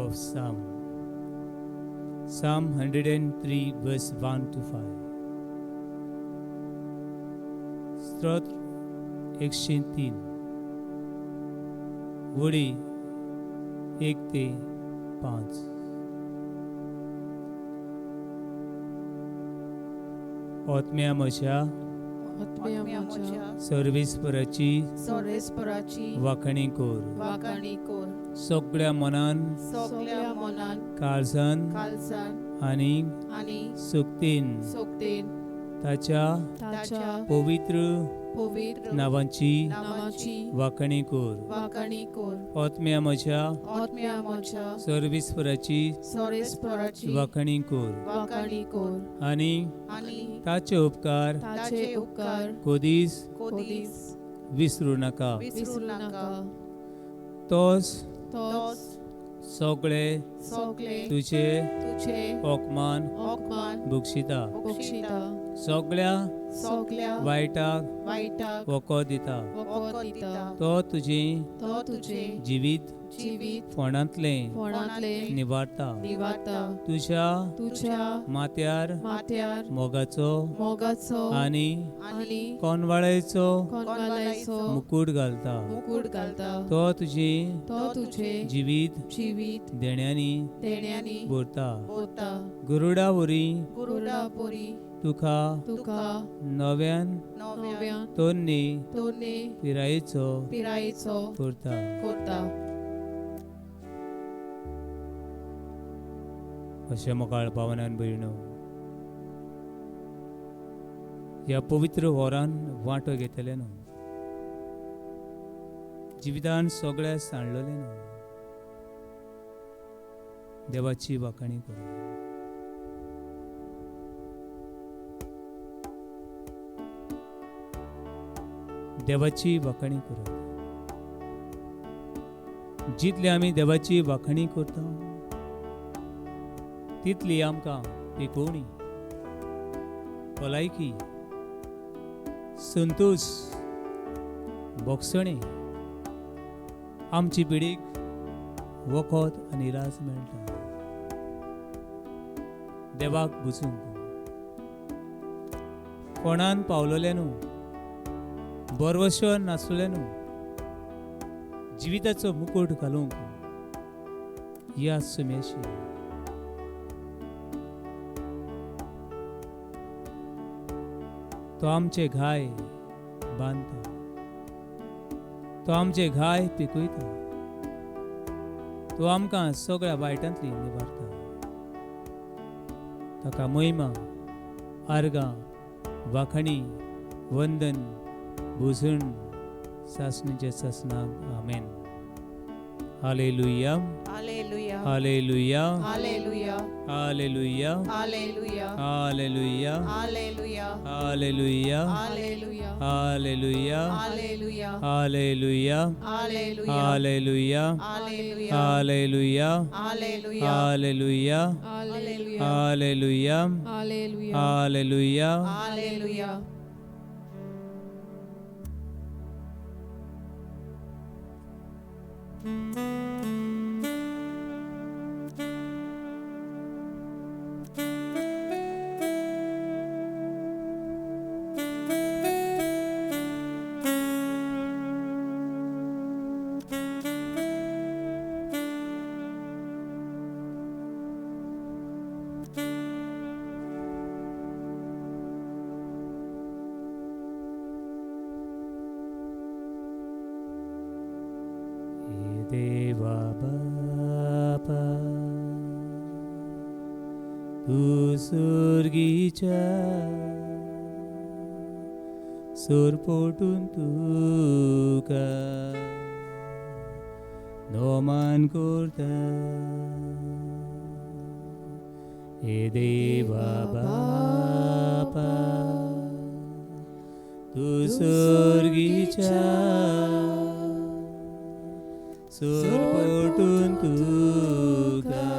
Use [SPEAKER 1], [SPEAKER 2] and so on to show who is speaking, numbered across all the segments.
[SPEAKER 1] of Psalm 103 verse 1 to 5. स्तोत्र 103 वडी 1 ते 5. ओतम्या म्हज्या सर्वेस्पराची वाखणी कोर सगळ्या मनान काळजान आनी सुक्तीन ताच्या पवित्र नावांची वाखणी कोर. ओतम्या म्हज्या सर्वेस्पराची वाखणी कोर आनी ताचे उपकार कधीच विसरू नाका. तोच सगळे तुझे ओकमान भुगशिता. सगळ्या वायटाक वखद दिता. तो तुझे जिवीत फोंडांतले निवारता. तुझ्या माथ्यार मोगाचो आनी कोनवाळेचो मुकुट घालता. तो तुझे जिवीत देण्यांनी भरता. गरुडा वरी तुका नव्यान तोरणी पिरायेचो करता. अशें मोकाळ पावनान भयणो, ह्या पवित्र वरान वांटो घेतले न्हू, जिवितान सगळ्या सांडलेले न्हू. देवाची वाखणी करूं. देवाची वाखणी करत. जितली आमी देवाची वाखणी करता तितली आमकां पिकोवणी, भलायकी, संतोष, भोगसणे, आमची पिडीक वखद आनी राज मेळटा. देवाक बुजूंक कोणान पावलोले न्हू, बरवशो नासले न्हू, जिविताचो मुकुट घालूंक या सुमेशी. तो आमचे घाय बांदता. तो आमचे घाय पिकयता. तो आमकां सगळ्या वायटांतली निवारता. ताका महिमा, आर्गां, वाखणी, वंदन, बुजून सासणेच्या सासणाक. आमेन. हालेलुया, हालेलुया, हालेलुया, हालेलुया, हालेलुया, हालेलुया, हालेलुया, हालेलुया, हालेलुया, हालेलुया, हालेलुया, हालेलुया, हालेलुया, हालेलुया, हालेलुया, हालेलुया. देवा बापा, तू सुर्गीच्या सोरपोटून तुका नोमान करता. हे देवा बापा, तू सुर्गीच्या सोरपोटून तुका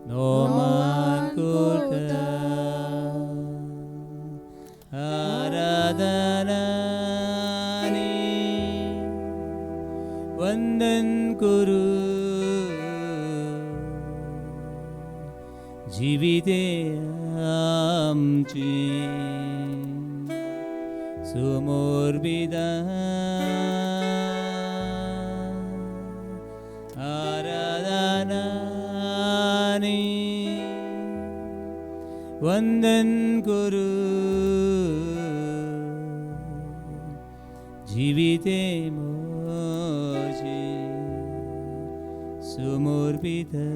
[SPEAKER 1] नोमान करता. आराधनानी वंदन करू सुमोर्पिता आराधनानि वंदन कुरु जीविते मोजी सुमोर्पिता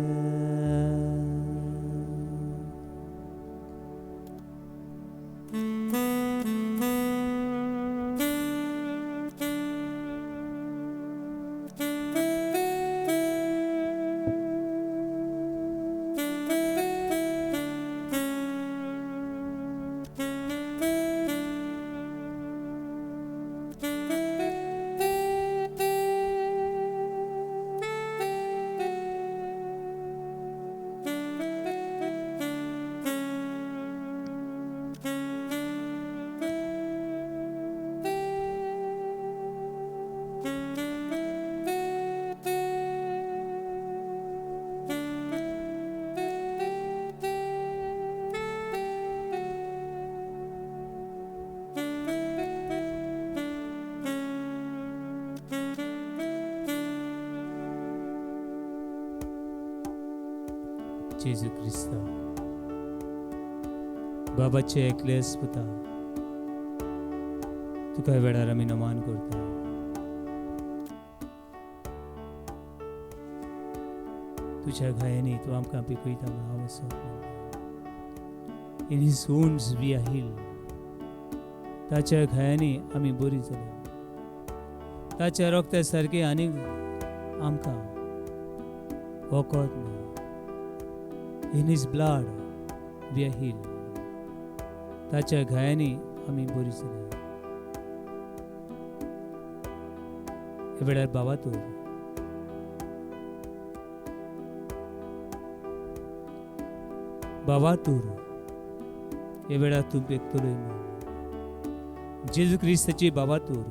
[SPEAKER 1] जेजू क्रिस्ता बाबाचे एकलेस पुता तुका वेळार आमी नमान करता तुझ्या घायांनी तू आमकां पिकयता म्हण हांव वचप in his wounds we are healed ताच्या घायांनी आमी बरी जाल्या ताच्या रोगत्या सारके आनीक आमकां वखद ना In his blood we are healed. ताच्या घायांनी आमी बरी जाल्या हे वेळार बाबा तूं हे वेळार तूं पेकतलोय न्हू जेजू क्रिस्ताची बाबा तूं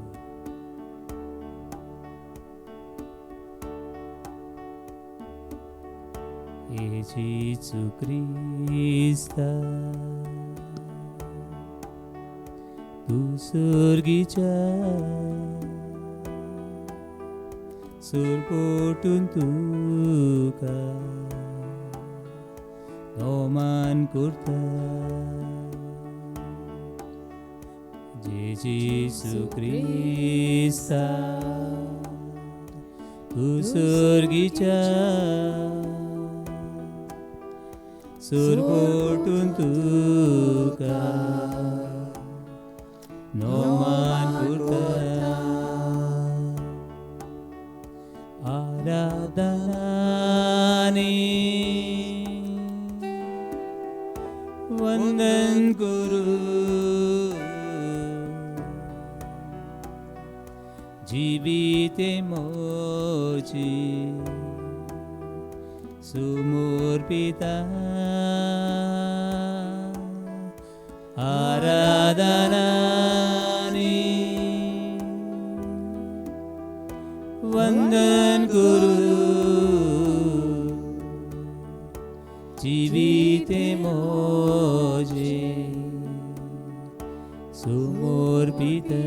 [SPEAKER 1] Gesù Cristo, tu surgica, surpotun tuka, noman kurta. Gesù Cristo, tu surgica. Surpotun tuka noman kurta आराधनानि वंदन कुरु जीविते मोची सुमोर्पिता आराधनानि वंदन कुरु जीविते मोजे सुमोर्पिता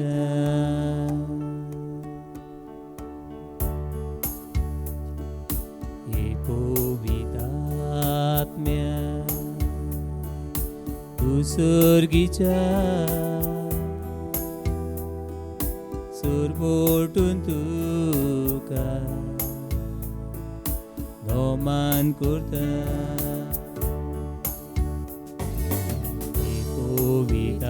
[SPEAKER 1] surgica surpotun tuka noman kurta ekovidatmya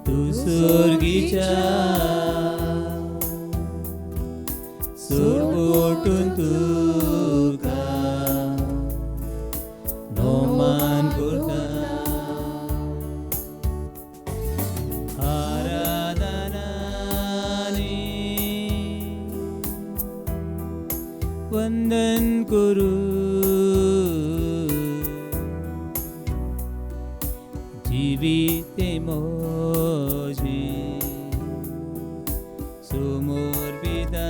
[SPEAKER 1] tu surgica surpotun tuka noman kurta आराधनानि वंदन कुरु जीविते मोजी सुमोर्पिता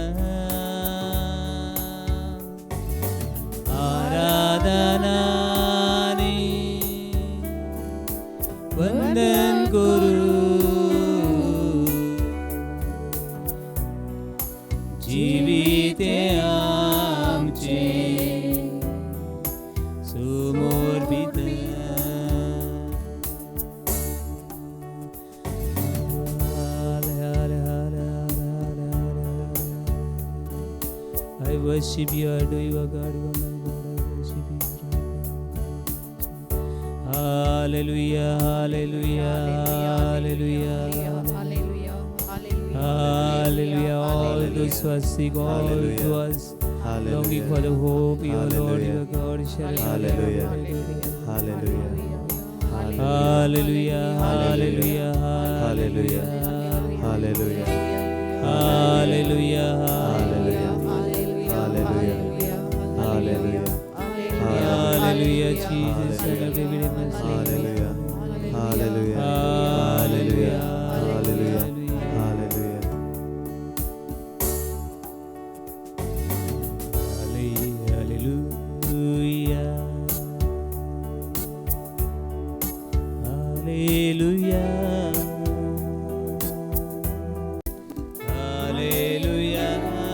[SPEAKER 1] आराधनानि worship you, adore you, God, you are my Lord, I worship you. Hallelujah, hallelujah, hallelujah, hallelujah. All those who are sick, all who are longing for the hope, your Lord, your God,
[SPEAKER 2] Hallelujah. Hallelujah.
[SPEAKER 1] hallelujah, hallelujah,
[SPEAKER 2] Hallelujah. Hallelujah.
[SPEAKER 1] hallelujah,
[SPEAKER 2] Hallelujah. Hallelujah. Hallelujah.
[SPEAKER 1] hallelujah, Jesus, Son of David, mercy.
[SPEAKER 2] Hallelujah. Hallelujah.
[SPEAKER 1] Hallelujah,
[SPEAKER 2] Hallelujah.
[SPEAKER 1] hallelujah.
[SPEAKER 2] Hallelujah.
[SPEAKER 1] Hallelujah. Hallelujah.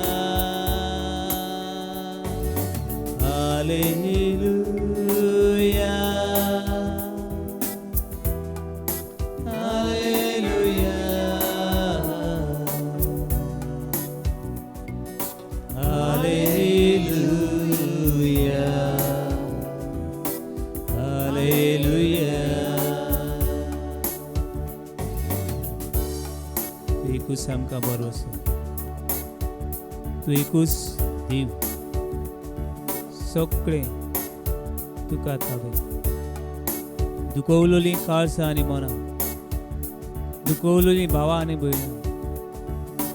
[SPEAKER 1] Hallelujah. Hallelujah. तू एकूच आमकां भरोसो, तू एकूच देव, सगळें तुका ताबे. दुखवलेली काळसां आनी मनां, दुखवलेली भावां आनी भयणां,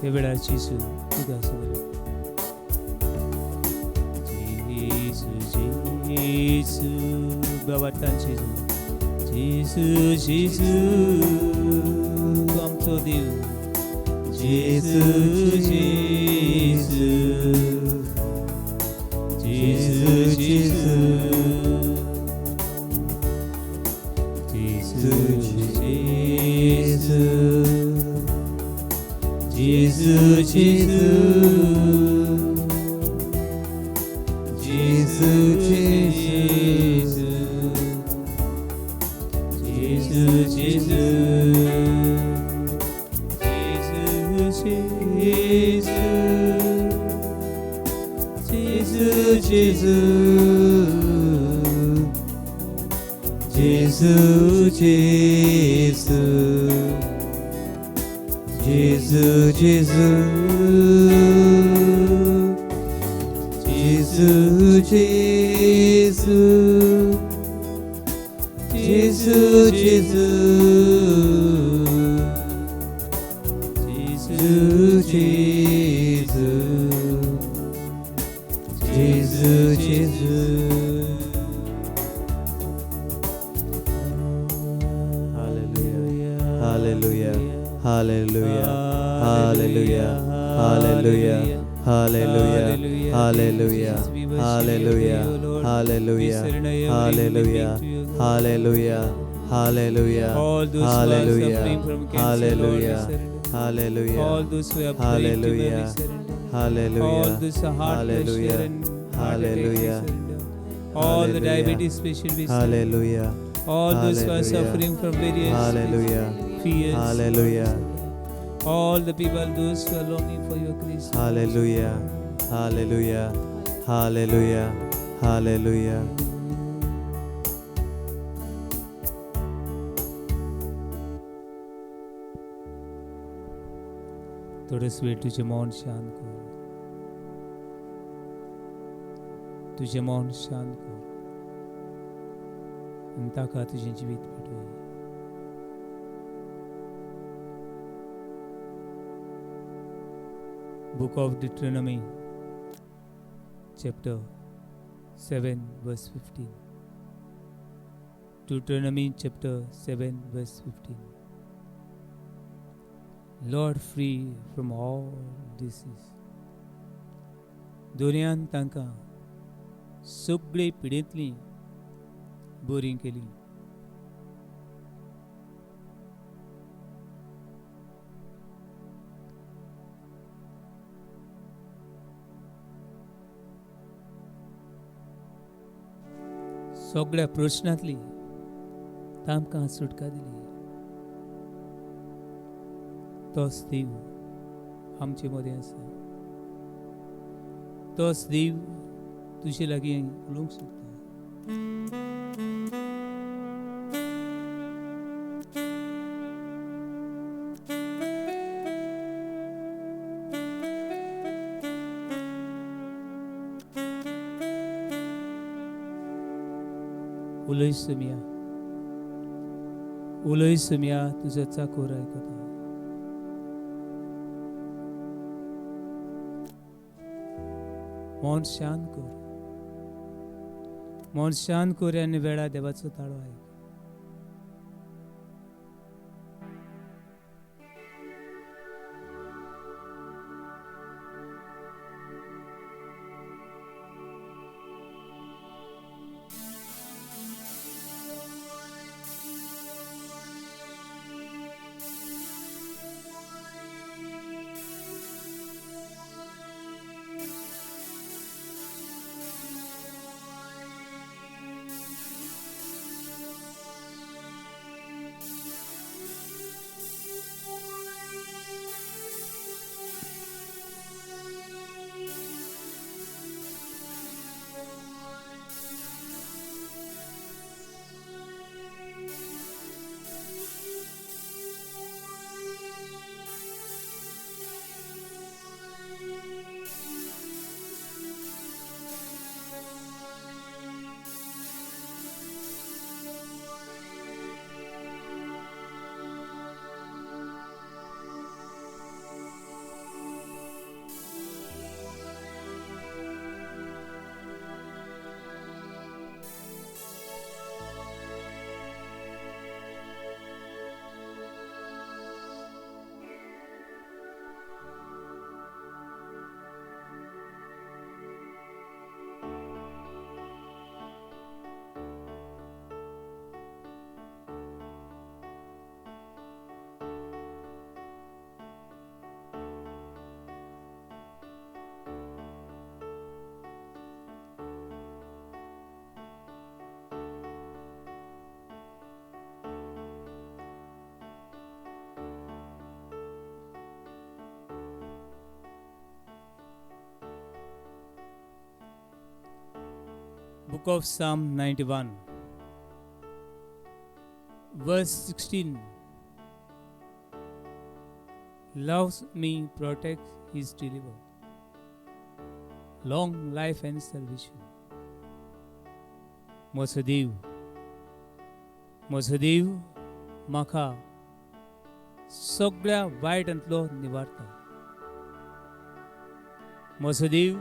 [SPEAKER 1] ते वेळार जेजू तुका सगळें. जेजू जेजू बाबातान जेजू, जेजू जेजू तू आमचो देव. जेजू जेजू जेजू जेजू जेजू जेजू जेजू जेजू जेजू जेजू जेजू जेजू जेजू जेजू जेजू जेजू जेजू जेजू Hallelujah. Hallelujah. Hallelujah. Hallelujah. Hallelujah. Hallelujah. Hallelujah. Hallelujah. Hallelujah. Hallelujah. Hallelujah. All those who are
[SPEAKER 2] Hallelujah.
[SPEAKER 1] suffering from cancer, Lord, we
[SPEAKER 2] Hallelujah.
[SPEAKER 1] surrender.
[SPEAKER 2] Hallelujah.
[SPEAKER 1] All those who are praying to you, we
[SPEAKER 2] Hallelujah.
[SPEAKER 1] surrender.
[SPEAKER 2] Hallelujah.
[SPEAKER 1] All those who are heart pressure
[SPEAKER 2] Hallelujah.
[SPEAKER 1] and heart attack, we
[SPEAKER 2] Hallelujah.
[SPEAKER 1] surrender. All the
[SPEAKER 2] Hallelujah.
[SPEAKER 1] diabetes patients, we surrender.
[SPEAKER 2] Hallelujah.
[SPEAKER 1] All those who are
[SPEAKER 2] Hallelujah.
[SPEAKER 1] suffering from various
[SPEAKER 2] Hallelujah.
[SPEAKER 1] fears.
[SPEAKER 2] Hallelujah.
[SPEAKER 1] All the people, those who are longing for your grace.
[SPEAKER 2] Hallelujah. Hallelujah. Hallelujah. Hallelujah.
[SPEAKER 1] थोडंच वेळ तुझे मौन शांत कर. तुझे मौन शांत कर आणि ताका तुझे जिवीत पेटवय. Book of Deuteronomy, chapter 7, verse 15. Deuteronomy chapter 7, verse 15. Lord, free from all disease. दुनियान तांकां सगळी पिडेंतली बरी केली. सगळ्या प्रश्नांतली तांकां सुटका दिली. तोच देव आमचे मदें आसा. तोच देव तुजे लागीं उलोवंक सोदता. उलय सुमिया, उलय सुमिया, तुजो चाकोर आयकता. मन शांत कर, मन शांत कर आनी वेळा देवाचो ताळो आयक. Book of Psalm 91, verse 16. Loves me, protects, is delivered. Long life and salvation. म्हजो देव म्हाका सगळ्या वायटांतलो निवारता. म्हजो देव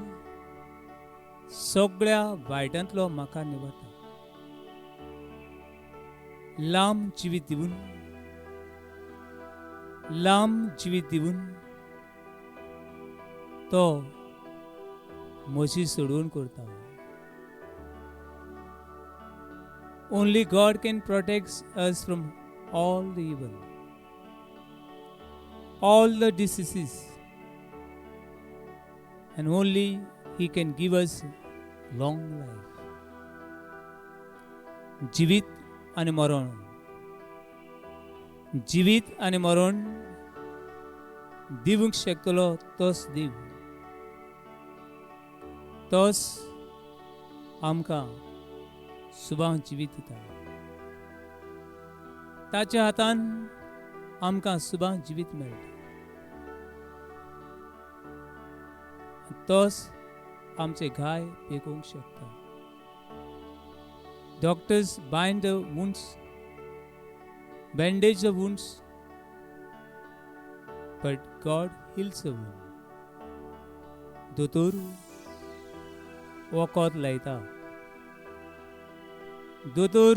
[SPEAKER 1] सगळ्या वायटांतलो म्हाका निवारता. लांब जिवीत दिवन तो म्हजी सोडवण करता. Only God can protect us from all the evil, all the diseases, and only He can give us long life. जीवित आणि मरण दिवंक शकतलो तोच देव. तोच आमकां सुबां जिवीत दिता. ताच्या हातान आमकां सुबां जिवीत मेळटा. तोच आमचे घाय पेकोवंक शकता. Doctors bind the wounds, bandage the wounds, but God heals the wound. दोतोर वखद लायता. दोतोर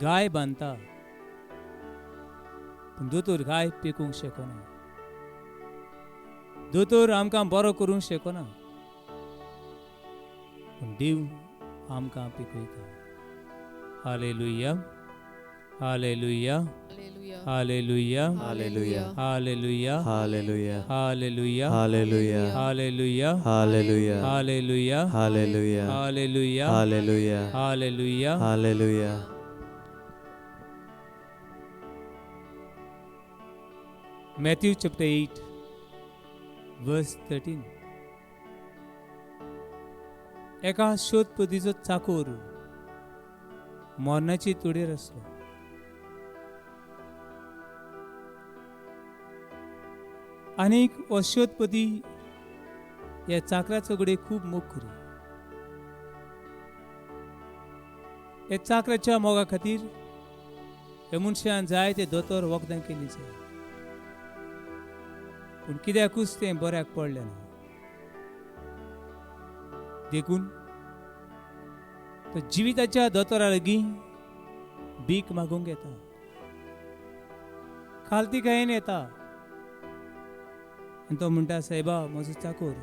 [SPEAKER 1] गाय बांदता, पूण दोतोर गाय पेकोवंक शकना. दोतोर आमकां बरो करूंक शकना, पूण देव आमकां पिकयता. हालेलुया, हालेलुया, हालेलुया,
[SPEAKER 2] Hallelujah.
[SPEAKER 1] हालेलुया,
[SPEAKER 2] Hallelujah.
[SPEAKER 1] हालेलुया,
[SPEAKER 2] Hallelujah.
[SPEAKER 1] हालेलुया,
[SPEAKER 2] Hallelujah.
[SPEAKER 1] हालेलुया,
[SPEAKER 2] Hallelujah.
[SPEAKER 1] हालेलुया,
[SPEAKER 2] Hallelujah.
[SPEAKER 1] हालेलुया.
[SPEAKER 2] Hallelujah.
[SPEAKER 1] Matthew chapter 8, verse 13. एका शोधपतीचो चाकोर मरणाची तुडेर आसलो. आनीक हो शोधपती ह्या चाकराचो घडये खूब मोग करी. हे चाकराच्या मोगा खातीर हे मनशान जाय ते दोतोर वखदां केली जाय, पूण कित्याकूच तें बऱ्याक पडलें ना. देखून तो जिविताच्या दोतोरा लागीं भीक मागूंक येता, खालती खायेन येता आनी तो म्हणटा, सायबा म्हजो चाकोर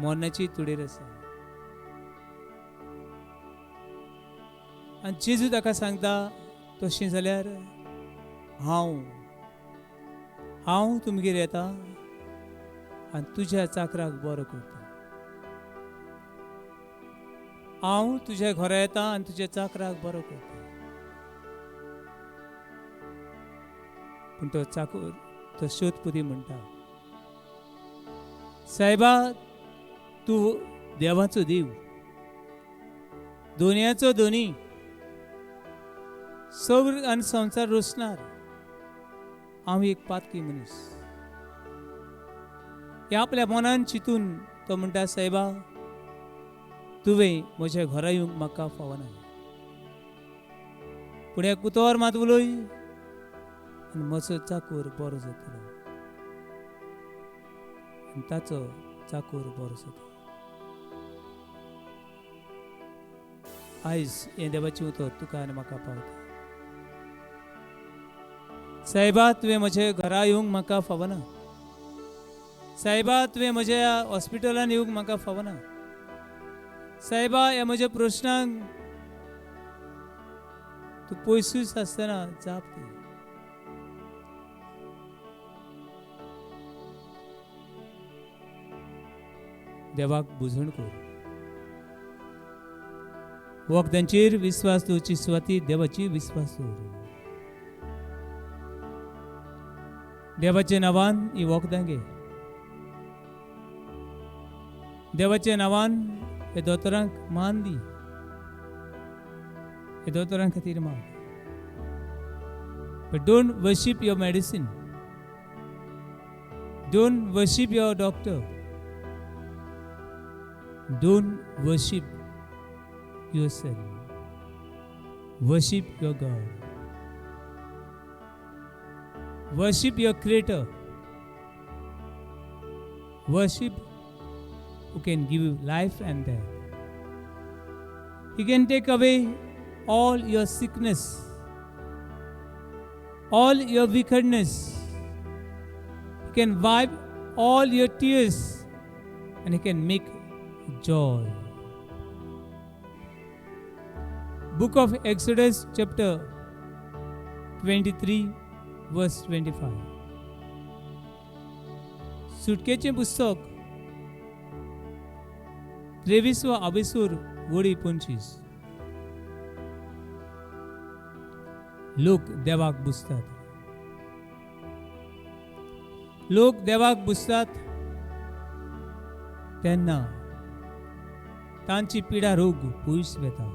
[SPEAKER 1] मरणाची तुडेर आसा. आनी जेजू ताका सांगता, तशें जाल्यार हांव तुमगेर येता आनी तुज्या चाकराक बरो करता. हांव तुज्या घरा येता आनी तुज्या चाकराक बरो करता. पूण तो चाकोर, तो शोधपती म्हणटा, सायबा तूं देवाचो देव, दोनयाचो दोनी, सौर आनी संवसार रचणार. हांव एक पातकी मनीस. हे आपल्या मनान चिंतून तो म्हणटा, सायबा तुवें म्हज्या घरा येवंक म्हाका फावना, पूण एक उतोर मात उलय आनी म्हजो चाकोर बरो जातलो. आनी ताचो चाकोर बरो जाता. आयज हें देवाचें उतर तुका आनी म्हाका पावता. सायबा तुवें म्हज्या घरा येवंक म्हाका फावना. सायबा तुवें म्हज्या हॉस्पिटलान येवंक म्हाका फावना. सायबा ह्या म्हज्या प्रश्नांक तूं पयसूच आसतना जाप दी. देवाक बुजवण कर. वखदांचेर विस्वास दवरची सुवाती देवाची विस्वास दवर. देवाच्या नांवान ही वखदां घे. देवाच्या नांवान हे दोतोरांक मान दी. हे दोतोरां खातीर माग. But don't worship your medicine. Don't worship your doctor. Don't worship yourself. Worship your God. Worship your Creator. Worship who can give you life and death. He can take away all your sickness, all your wickedness. He can wipe all your tears and He can make joy. Book of Exodus chapter 23 verse 25. सुटकेचे पुस्तक 23 अभिसूर वडी 25. लोक देवाक बुजतात. लोक देवाक बुजतात तेन्ना तांची पिडा रोग पयस वेता.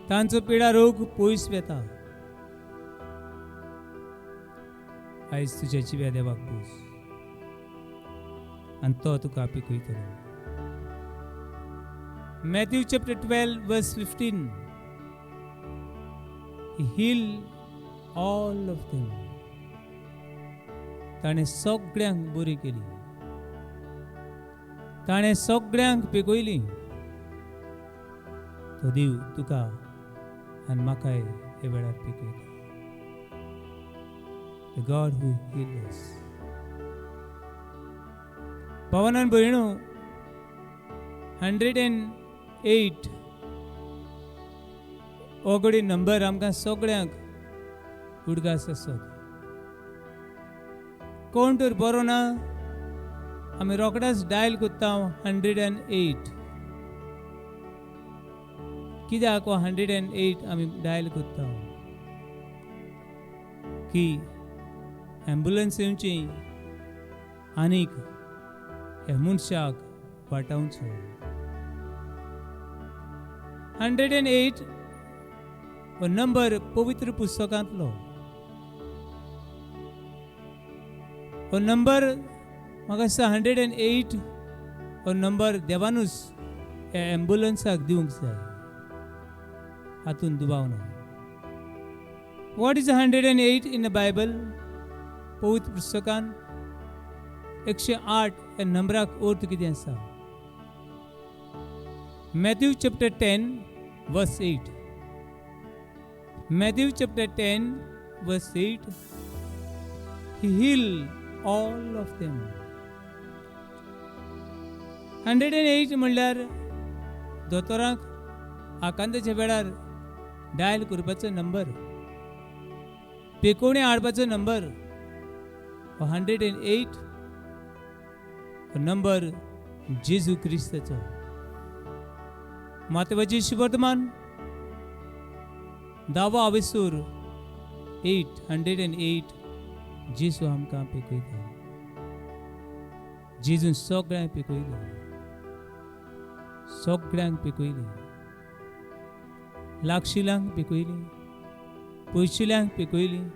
[SPEAKER 1] तांचो पिडा रोग पयस वेता. आयज तुज्या जिव्या देवाक बुज आनी तो तुका पिकयतलो. Matthew chapter 12 verse 15. He healed all of them. ताणें सगळ्यांक बरी केली. ताणें सगळ्यांक पिकयली. तो देव तुका आनी म्हाकाय हे वेळार पिकयता. The God who heals us. भावांनो भयणो, 108 हो घडी नंबर आमकां सगळ्यांक उडगास आसत. कोण तर बरो ना, आमी रोखडेच डायल करता 108. कित्याक 108 आमी डायल करता? की ॲम्ब्युलन्स येवची आनीक हे मनशाक वाटावचो. 108 हो नंबर पवित्र पुस्तकांतलो. हो नंबर म्हाका दिसता 108 हो नंबर देवानूच ह्या एम्ब्युलन्साक दिवंक जाय. हातून दुबाव ना. What is 108 in the Bible? पवित्र पुस्तकान 108 ह्या नंबराक अर्थ कितें आसा? Matthew chapter 10 verse 8. Matthew chapter 10 verse 8. He healed all of them. 108 म्हणल्यार दोतोरांक आकांताच्या वेळार डायल करपाचो नंबर, पेकोवणे हाडपाचो नंबर. 108 हो नंबर जेजू क्रिस्ताचो. मातवाची शुभवर्तमान 10वा आवेसूर 808 जेजू आमकां पिकयता. जेजून सगळ्यांक पिकयलें, सगळ्यांक पिकयलें. लागशिल्यांक पिकयलीं, पयशिल्यांक पिकयलीं,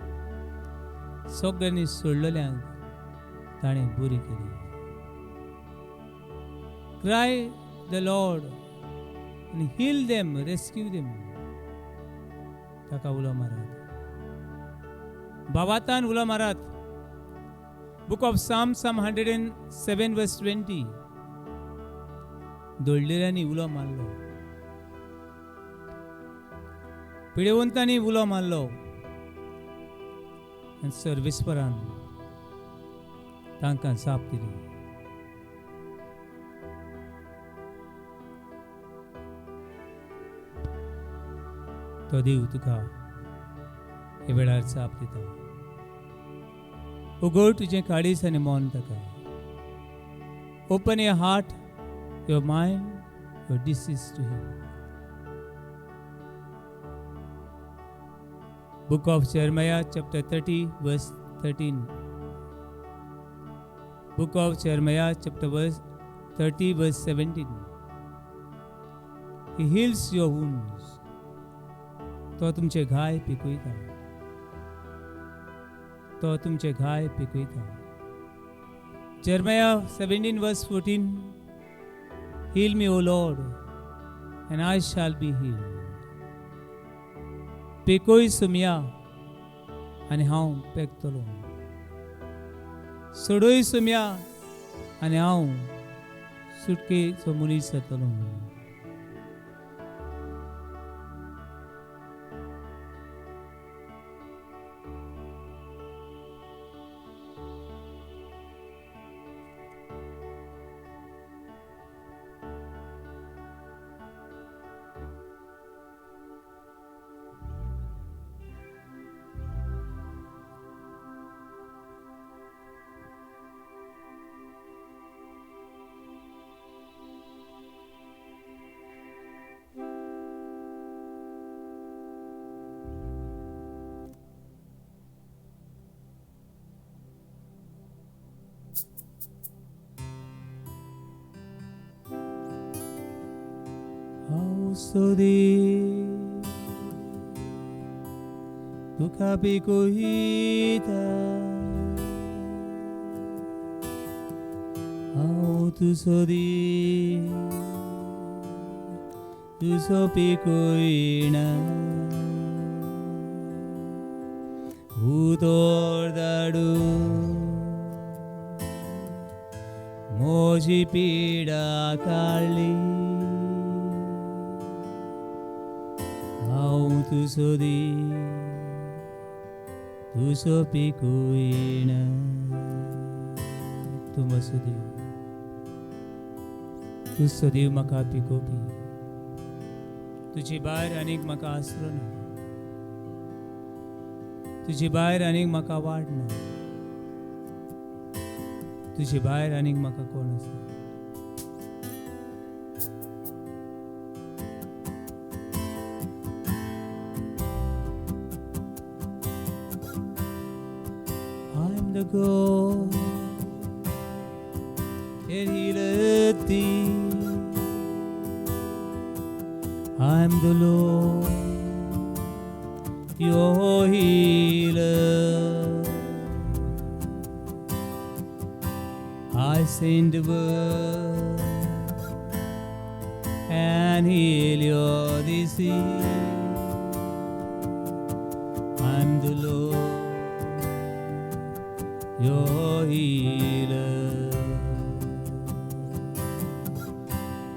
[SPEAKER 1] सगळ्यांनी सोडलेल्यांक ताणें बरी केली. Cry the Lord and heal them, rescue them. ताका उलो मारात, बाबातान उलो मारात. Book of Psalm 107 verse 20. दोळलेल्यांनी उलो मारलो, पिडेवंतांनी उलो मारलो आनी सर्वेस्परान तांकां साप दिली. तो देव तुका हे वेळार साप दिता. उगड तुजें काळीज आनी मोन ताका. Open your heart, your mind, your disease to him. Book of Jeremiah chapter 30 verse 13. Book of Jeremiah chapter 30 verse 17. He heals your wounds. तो तुमचे घाय पिकयता, तो तुमचे घाय पिकयता. Jeremiah 17 verse 14. Heal me, O Lord, and I shall be healed. पिकोय Somaiya आनी हांव पेकतलो. सोडोय सुमया आनी हांव सुटकेचो मनीस जातलो. Sodi tuka picohita, how tu sodi tu so picoina, utor dadu moji pida kali. Tu sodi, tu so picoina, tu masudi, tu sodi maka picopi, तुझी बाहेर अनेक म्हाका आसरो ना, तुझी बाहेर अनेक म्हाका वाड ना, तुझी बाहेर अनेक म्हाका कोण आसा. the God, it healeth thee. I am the Lord, your healer. I send the word and heal your disease. I'm the Lord, your healer.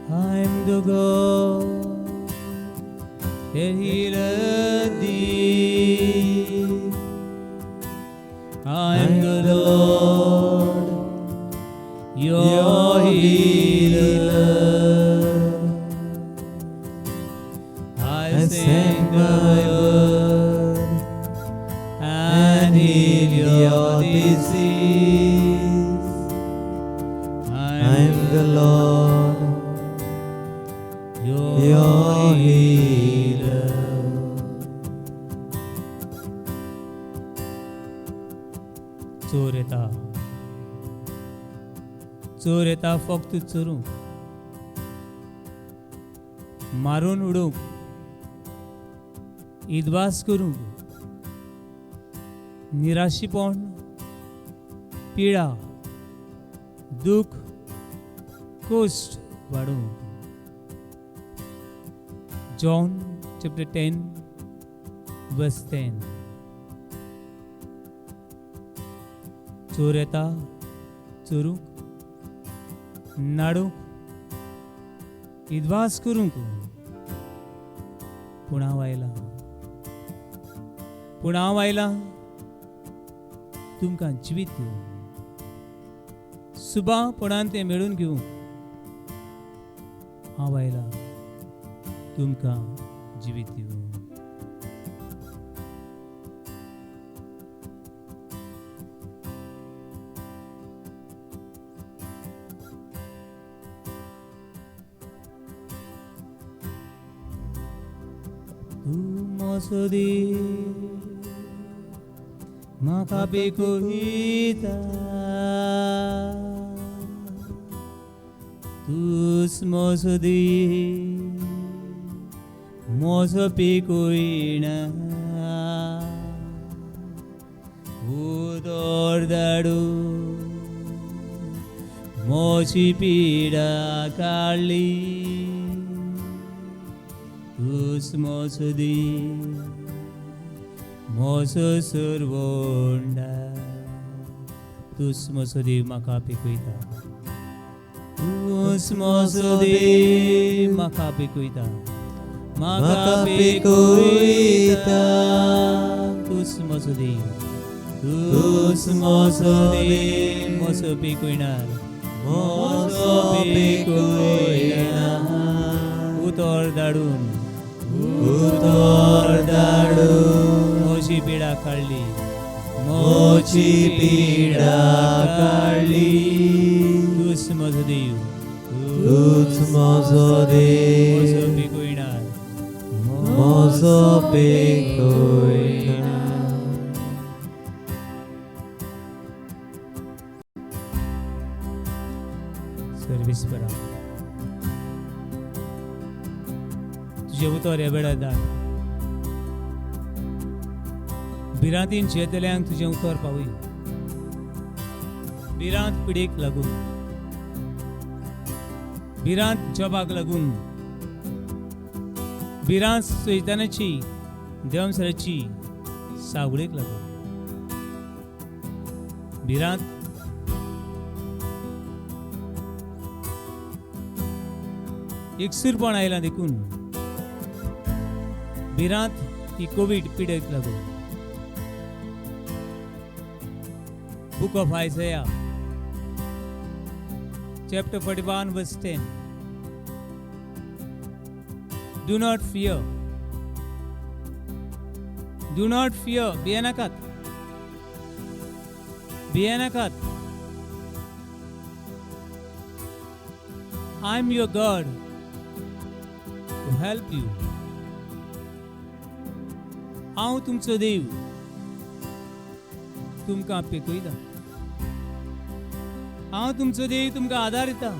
[SPEAKER 1] I'm the God that healeth thee. I'm the Lord, your healer. I send my word and heal your disease. I'm the Lord, your healer. चोर येता फक्त चोरूंक, मारून उडोवंक, इदवास करूंक, निराशीपण, पिडा, दुख, coast वाडोवंक. John chapter 10 verse 10. चोर येता चोरूंक, नाडूंक, इदवास करूंक, पूण हांव आयलां तुमकां जिवीत दिवंक, सुबापणान तें मेळून घेवंक. हांव आयलां तुमकां जिवीत दिवंक. तूं मोसो देव म्हाका बेकोयता, तूंच मोसो देव मोसो पेकोयना. उदोर धाडू मोची पिडा काडली. तूंच मोसो देव मोसो सर्वोंडा. तूंच मोसो देव म्हाका पेकोयता. तूंच मोसो देव म्हाका पेकोयता. म्हाका पेकोयता. तूंच मोसो देव. तूंच मोसो देव मोसो पेकोयणार. मोसो पेकोयणार. उतर धाडून मोची पिडा काडली. मोची पिडा काडली. तूंच मोसो देव. तूंच मोसो देव मोसो पेकोयणार. मोसो पेकोयणार. सर्विस बरा तुझे उतर ह्या वेळार धाड. भिरांतीन शेतल्यांक तुजें उतर पावय. भिरांत पिडेक लागून, भिरांत जॉबाक लागून, भिरांत सैतानाची देवसराची सावळेक लागून, भिरांत एकसूरपण आयलां देखून, भिरांत ही कोविड पिडेक लागून. Book of Isaiah chapter 41 verse 10. Do not fear. Do not fear. Bianakat. Bianakat. I am your God to help you. हांव तुमचो देव तुमकां पेकयता. हांव तुमचो देव तुमकां आदार दिता.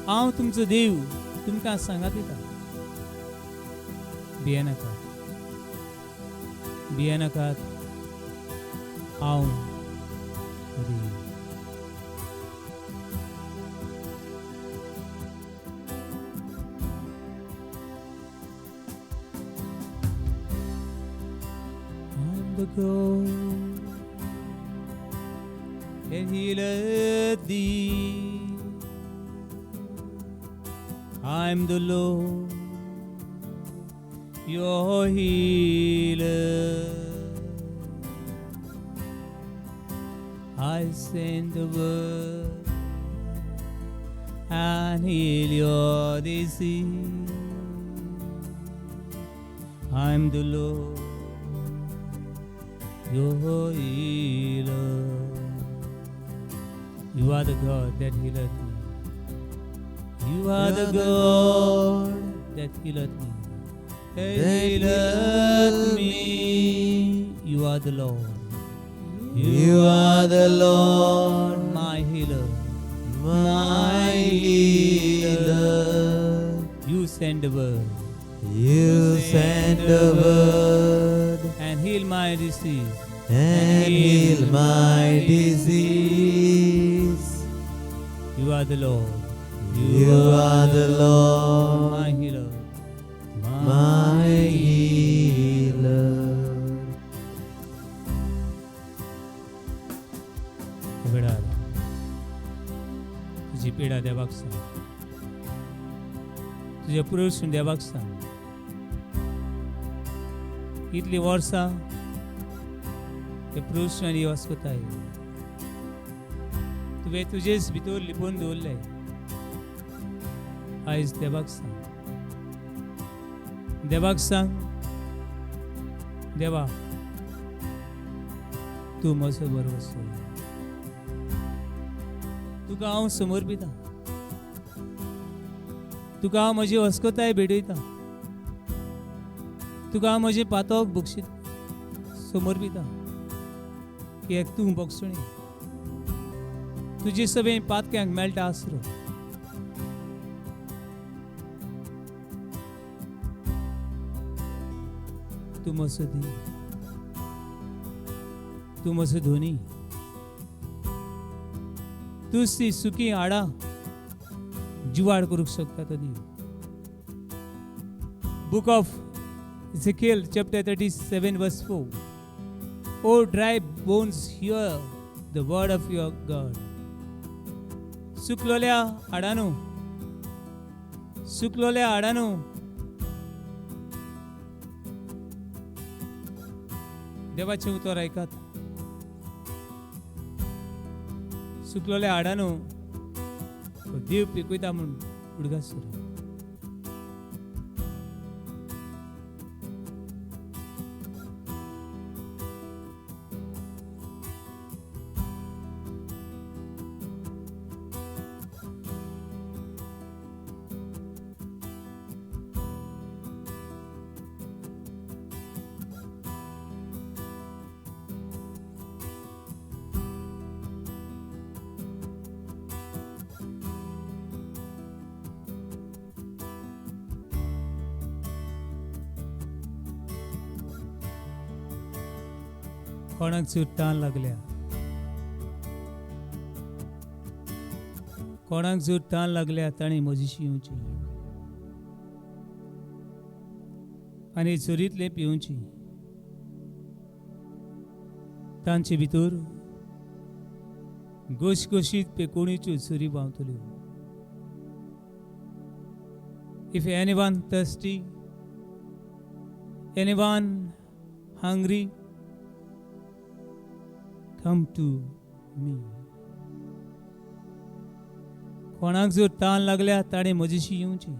[SPEAKER 1] हांव तुमचो देव तुमकां सांगात दिता. भियेनाकात, भियेनाकात. हांव देव. I'm the God that healeth thee. I'm the Lord, your healer. I send the word and heal your disease. I'm the Lord, your healer. You are the God that healeth me. You are the God that healeth me. That healeth me. You are the Lord.
[SPEAKER 2] You are the Lord,
[SPEAKER 1] my healer.
[SPEAKER 2] my healer.
[SPEAKER 1] You send the word
[SPEAKER 2] You send a word
[SPEAKER 1] and heal my disease.
[SPEAKER 2] and heal my disease.
[SPEAKER 1] You are the Lord.
[SPEAKER 2] You are the Lord,
[SPEAKER 1] my healer.
[SPEAKER 2] my healer.
[SPEAKER 1] वेळा तुझी पिडा देवाक सांग. तुझे प्रश्न देवाक सांग. इतली वर्सां ते प्रश्नांनी वसकोताय. तुवें तुजेच भितर लिपोवन दवरले. आयज देवाक सांग. देवाक सांग, देवा तूं म्हजो बरो आसो. तुका हांव समर्पिता. तुका हांव म्हजी वस्कोताय भेटयता. तुका हांव म्हजें पातोक बक्षीत समर्पिता. कित्याक तूं बक्षणी. तुजी सगळें पातक्यांक मेळटा आसरो. तूं म्हजो देव. तूं म्हजो धोनी. तूंच ती सुखी हाडां जुवाड करूंक शकता तो देव. Book of Ezekiel chapter 37 verse 4. O dry bones, hear the word of your God. सुकलोल्या हाडांनो, सुकलोल्या हाडांनो, देवाचें उतर आयकात. सुकलोल्या हाडांनो, देव पिकयता म्हूण उडगास कर. कोणाक जर ताण लागल्या, कोणाक जर ताण लागल्या ताणें म्हजीशी येवची आनी झरींतलें पिवची. तांचे भितर घोशघोशीत पेकोणीच्यो झरी व्हांवतल्यो. If anyone thirsty, anyone hungry, come to me. कोणाक जर ताण लागल्या ताणें म्हजेशी येवची.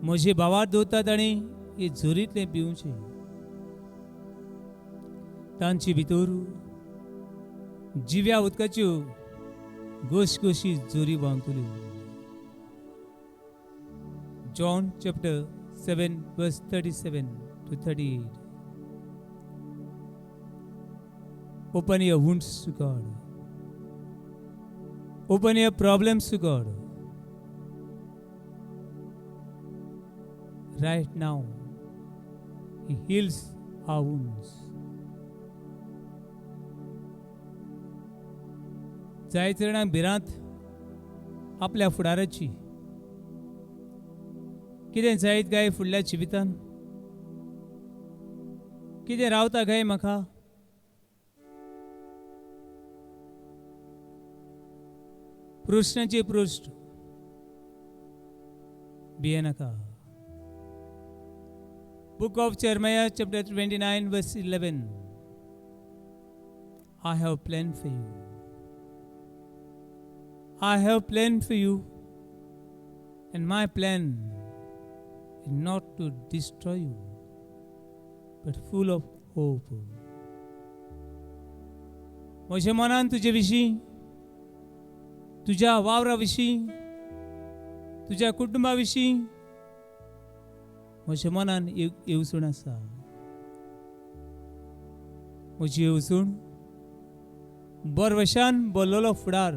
[SPEAKER 1] म्हजे भावार दवरता ताणें हे झरींतलें पिवचें. तांचे भितर जिव्या उदकाच्यो घोशघोशीत झरी व्हांवतल्यो. John chapter 7 verse 37 to 38. Open your wounds to God. Open your problems to God. Right now, He heals our wounds. जायत जाणांक भिरांत आपल्या फुडाराची कितें जायत गाय फुडल्या जिवितान, कितें रावता गाय म्हाका, प्रश्नाचे प्रश्न भियेनाका. Book of Jeremiah chapter 29 verse 11. I have planned for you. I have planned for you, and my plan is not to destroy you, but full of hope. म्हज्या मनान तुजे विशीं, तुज्या वावरा विशीं, तुज्या कुटुंबा विशीं म्हज्या मनान येवजण आसा. म्हजी येवजण बरवशान भरलेलो फुडार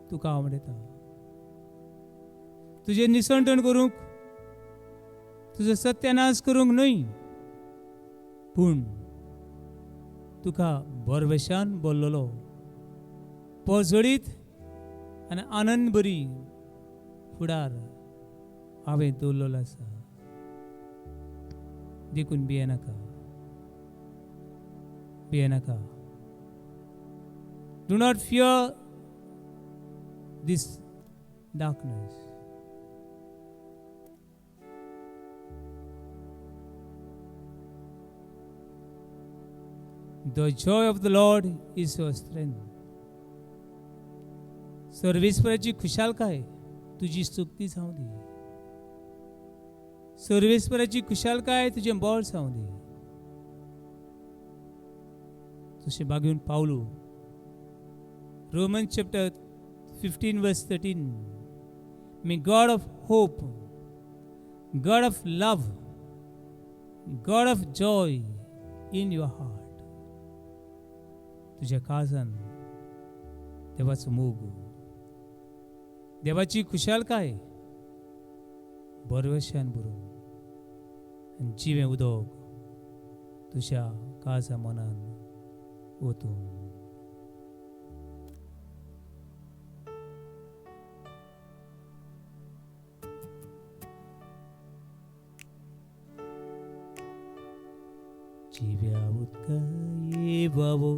[SPEAKER 1] तुका आवडटा. तुजें निसंटण करूंक, तुजो सत्यानाश करूंक न्हय, पूण तुका बरवशान भरलेलो पळसळीत आनी आनंद बरी फुडार हांवें दवरलेलो आसा. देखून भियेनाका, भियेनाका. Do not fear this darkness. The joy of the Lord is your strength. सर्वेश्वराची खुशालकाय तुजी सुक्ती जावं दी. सर्वेश्वराची खुशालकाय तुजें बळ जावं दी. जशें बागून Paulo Romans chapter 15 verse 13. May God of hope, God of love, God of joy in your heart. तुझ्या काळजान देवाचो मोग, देवाची खुशालकाय बरवशान भरूं आनी जिवें उदक तुज्या काळजा मनान ओतूं. जिव्या उदका येबावो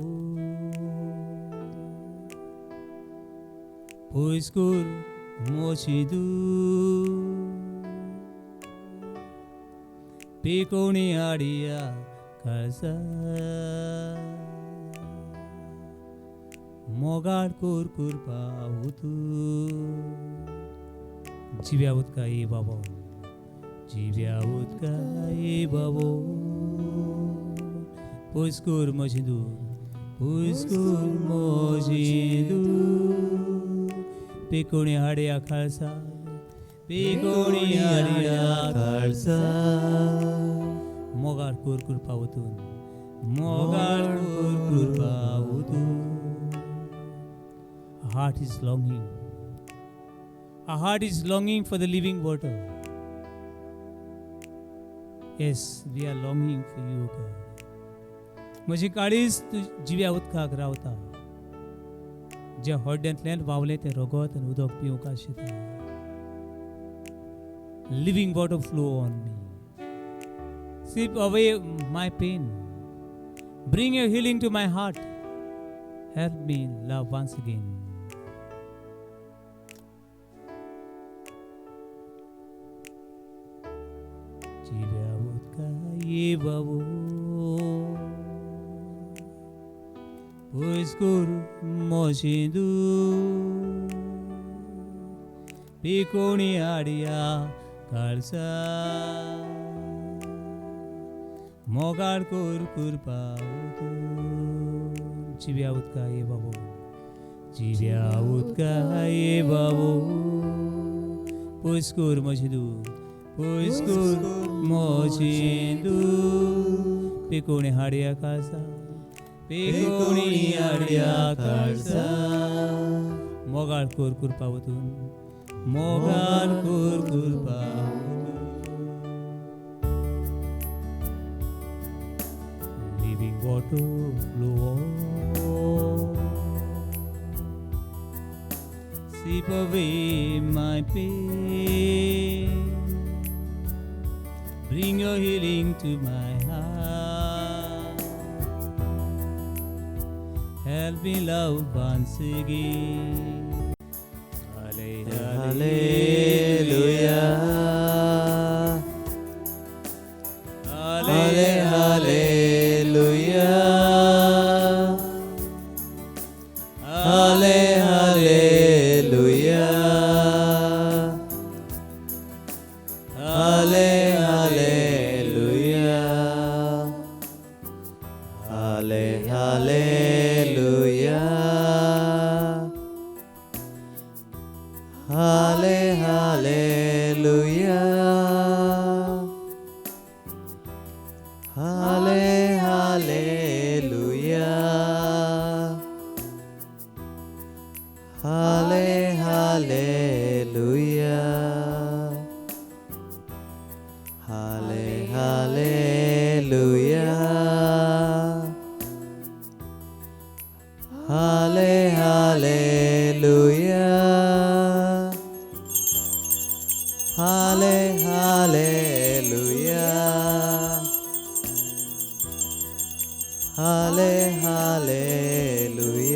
[SPEAKER 1] पयस कर मोची दूर, पिकोवणी आडिया काळजा मोगाड कोर करपा तूं. जिव्या उदका येबावो, जिव्या उदका येबावो पयस कर मोची दूर, पयस कर मोची दूर, पिकोवणी हाडिया काळजा, पिकोवणी हाडिया काळजा मोगाड कोर करपा वतून, मोगाड कोर करपा वतून. Our heart is longing. Our heart is longing for the living water. Yes, we are longing for you, God. म्हजी काळीज तू जिव्या उदकाक रावता. जे हड्ड्यांतल्यान वावलें तें रगत आनी उदक पिवंक आशिता. Living water flow on me. Sweep away my pain. Bring your healing to my heart. Help me love once again. जिव्या उदका येबावो पयस कर मोची दूर, पिकोवणी हाडिया काळजा मोगाड कोर करपा वतून. जिव्या उदका येबावो, जिव्या उदका येबावो पयस कर मोची दूर, पयस कर मोची दूर, पिकोवणी हाडिया काळजा 피곤이 아리아 갈사 모갈 꿀꿀 파우둔 모갈 꿀꿀 파우둔 living water flow sweep away my pain bring your healing to my heart help me love once again
[SPEAKER 2] Hallelujah. Hallelujah. Hallelujah. Hallelujah. Hallelujah. Hallelujah. Hallelujah. Hallelujah. Hallelujah. Hallelujah. Hallelujah.